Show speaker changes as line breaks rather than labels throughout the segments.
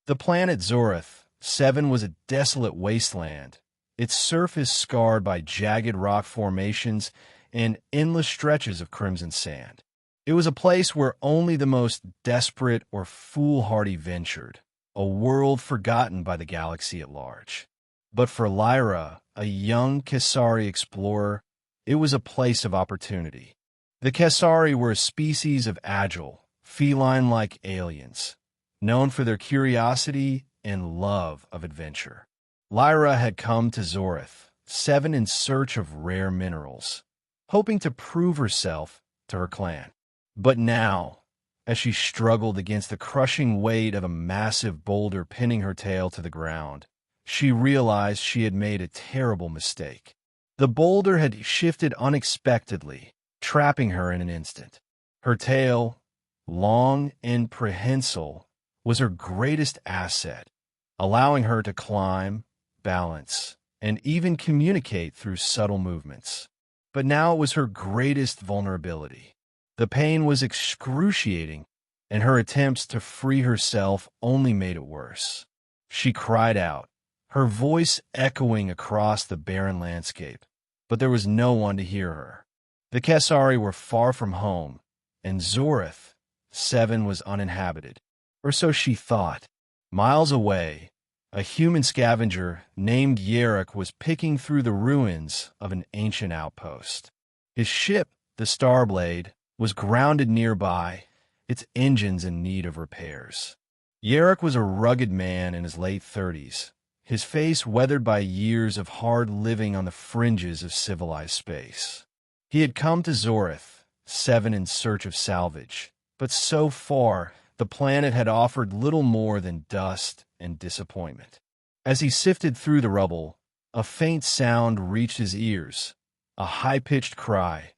The planet Zorath 7 was a desolate wasteland, its surface scarred by jagged rock formations and endless stretches of crimson sand. It was a place where only the most desperate or foolhardy ventured, a world forgotten by the galaxy at large. But for Lyra, a young Kessari explorer, it was a place of opportunity. The Kessari were a species of agile, feline-like aliens, known for their curiosity and love of adventure. Lyra had come to Zorath 7 in search of rare minerals, hoping to prove herself to her clan. But now, as she struggled against the crushing weight of a massive boulder pinning her tail to the ground, she realized she had made a terrible mistake. The boulder had shifted unexpectedly, trapping her in an instant. Her tail, long and prehensile, was her greatest asset, allowing her to climb, balance, and even communicate through subtle movements. But now it was her greatest vulnerability. The pain was excruciating, and her attempts to free herself only made it worse. She cried out, her voice echoing across the barren landscape, but there was no one to hear her. The Kessari were far from home, and Zorath 7 was uninhabited, or so she thought. Miles away, a human scavenger named Jarek was picking through the ruins of an ancient outpost. His ship, the Starblade, was grounded nearby, its engines in need of repairs. Jarek was a rugged man in his late 30s, his face weathered by years of hard living on the fringes of civilized space. He had come to Zorath 7 in search of salvage, but so far the planet had offered little more than dust and disappointment. As he sifted through the rubble, a faint sound reached his ears, a high-pitched cry,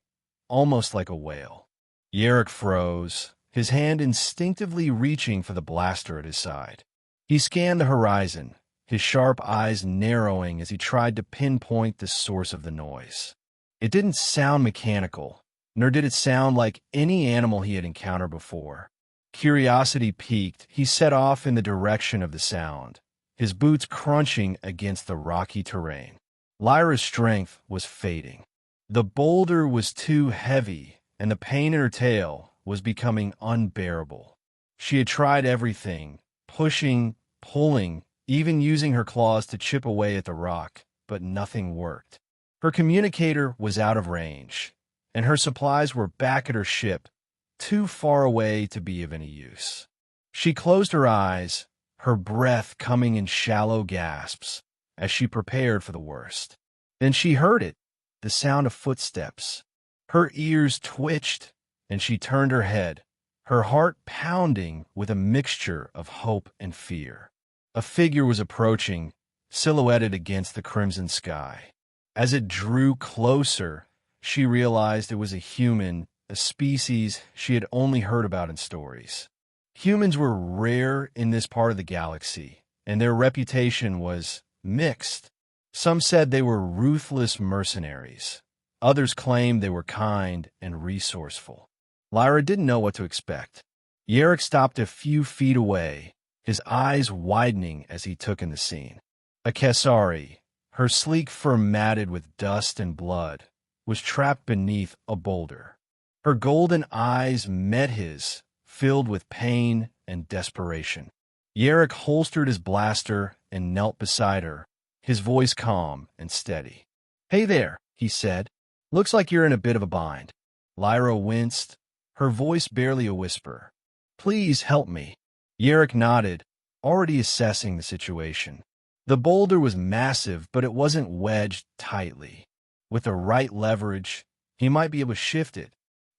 almost like a wail. Jarek froze, his hand instinctively reaching for the blaster at his side. He scanned the horizon, his sharp eyes narrowing as he tried to pinpoint the source of the noise. It didn't sound mechanical, nor did it sound like any animal he had encountered before. Curiosity piqued, he set off in the direction of the sound, his boots crunching against the rocky terrain. Lyra's strength was fading. The boulder was too heavy, and the pain in her tail was becoming unbearable. She had tried everything, pushing, pulling, even using her claws to chip away at the rock, but nothing worked. Her communicator was out of range, and her supplies were back at her ship, too far away to be of any use. She closed her eyes, her breath coming in shallow gasps, as she prepared for the worst. Then she heard it, the sound of footsteps. Her ears twitched, and she turned her head, her heart pounding with a mixture of hope and fear. A figure was approaching, silhouetted against the crimson sky. As it drew closer, she realized it was a human, a species she had only heard about in stories. Humans were rare in this part of the galaxy, and their reputation was mixed. Some said they were ruthless mercenaries. Others claimed they were kind and resourceful. Lyra didn't know what to expect. Jarek stopped a few feet away, his eyes widening as he took in the scene. A Kessari, her sleek fur matted with dust and blood, was trapped beneath a boulder. Her golden eyes met his, filled with pain and desperation. Jarek holstered his blaster and knelt beside her, his voice calm and steady. "Hey there," he said. "Looks like you're in a bit of a bind." Lyra winced, her voice barely a whisper. "Please help me." Jarek nodded, already assessing the situation. The boulder was massive, but it wasn't wedged tightly. With the right leverage, he might be able to shift it.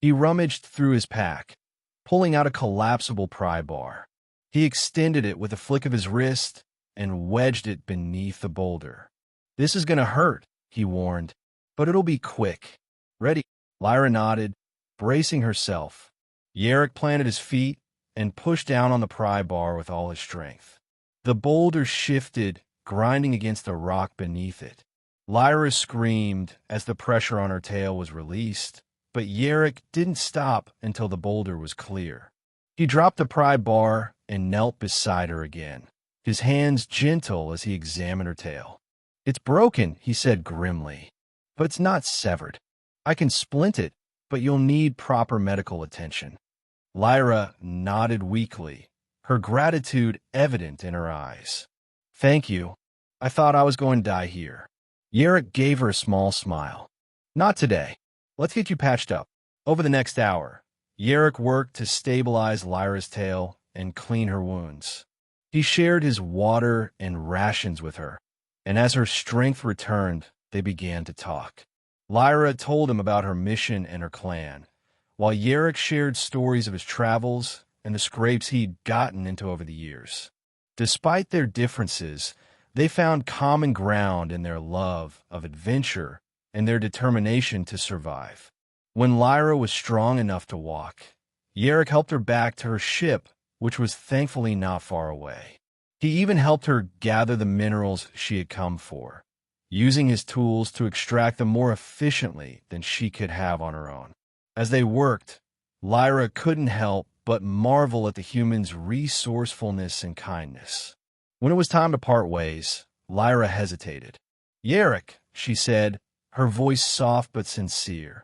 He rummaged through his pack, pulling out a collapsible pry bar. He extended it with a flick of his wrist and wedged it beneath the boulder. "This is going to hurt," he warned, "but it'll be quick." "Ready?" Lyra nodded, bracing herself. Jarek planted his feet and pushed down on the pry bar with all his strength. The boulder shifted, grinding against the rock beneath it. Lyra screamed as the pressure on her tail was released, but Jarek didn't stop until the boulder was clear. He dropped the pry bar and knelt beside her again, his hands gentle as he examined her tail. "It's broken," he said grimly, "but it's not severed. I can splint it, but you'll need proper medical attention." Lyra nodded weakly, her gratitude evident in her eyes. "Thank you. I thought I was going to die here." Jarek gave her a small smile. "Not today. Let's get you patched up." Over the next hour, Jarek worked to stabilize Lyra's tail and clean her wounds. He shared his water and rations with her, and as her strength returned, they began to talk. Lyra told him about her mission and her clan, while Jarek shared stories of his travels and the scrapes he'd gotten into over the years. Despite their differences, they found common ground in their love of adventure and their determination to survive. When Lyra was strong enough to walk, Jarek helped her back to her ship, which was thankfully not far away. He even helped her gather the minerals she had come for, using his tools to extract them more efficiently than she could have on her own. As they worked, Lyra couldn't help but marvel at the human's resourcefulness and kindness. When it was time to part ways, Lyra hesitated. "Jarek," she said, her voice soft but sincere,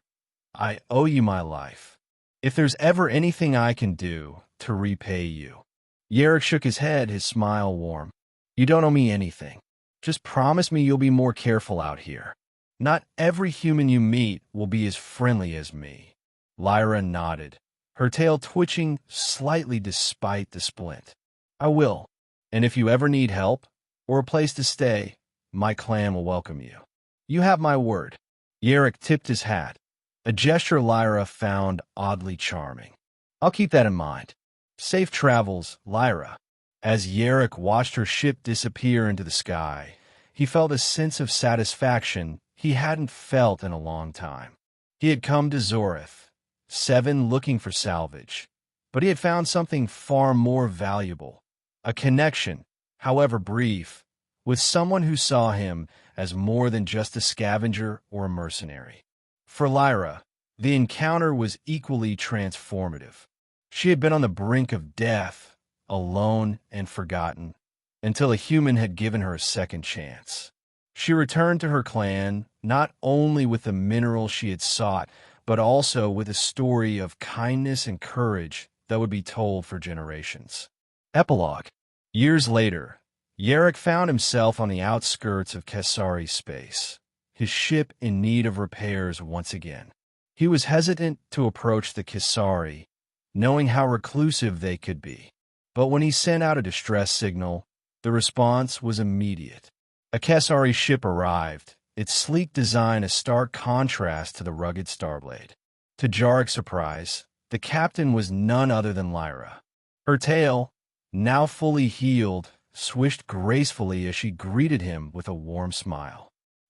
"I owe you my life. If there's ever anything I can do to repay you." Jarek shook his head, his smile warm. "You don't owe me anything. Just promise me you'll be more careful out here. Not every human you meet will be as friendly as me." Lyra nodded, her tail twitching slightly despite the splint. "I will. And if you ever need help or a place to stay, my clan will welcome you. You have my word." Jarek tipped his hat, a gesture Lyra found oddly charming. "I'll keep that in mind. Safe travels, Lyra." As Jarek watched her ship disappear into the sky, he felt a sense of satisfaction he hadn't felt in a long time. He had come to Zorith, 7 looking for salvage, but he had found something far more valuable, a connection, however brief, with someone who saw him as more than just a scavenger or a mercenary. For Lyra, the encounter was equally transformative. She had been on the brink of death, alone and forgotten, until a human had given her a second chance. She returned to her clan not only with the mineral she had sought, but also with a story of kindness and courage that would be told for generations. Epilogue. Years later, Jarek found himself on the outskirts of Kessari space, his ship in need of repairs once again. He was hesitant to approach the Kessari, knowing how reclusive they could be. But when he sent out a distress signal, the response was immediate. A Kessari ship arrived, its sleek design a stark contrast to the rugged Starblade. To Jarek's surprise, the captain was none other than Lyra. Her tail, now fully healed, swished gracefully as she greeted him with a warm smile.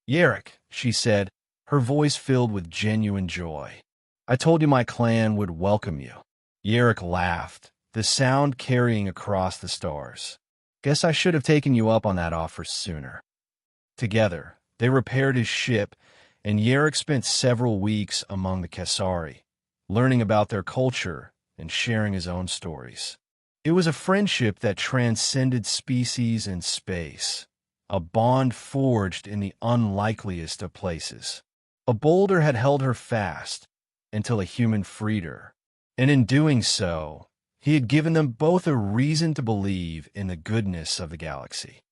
"Jarek," she said, her voice filled with genuine joy. "I told you my clan would welcome you." Jarek laughed, the sound carrying across the stars. "Guess I should have taken you up on that offer sooner." Together, they repaired his ship, and Jarek spent several weeks among the Kessari, learning about their culture and sharing his own stories. It was a friendship that transcended species and space, a bond forged in the unlikeliest of places. A boulder had held her fast until a human freed her, and in doing so, he had given them both a reason to believe in the goodness of the galaxy.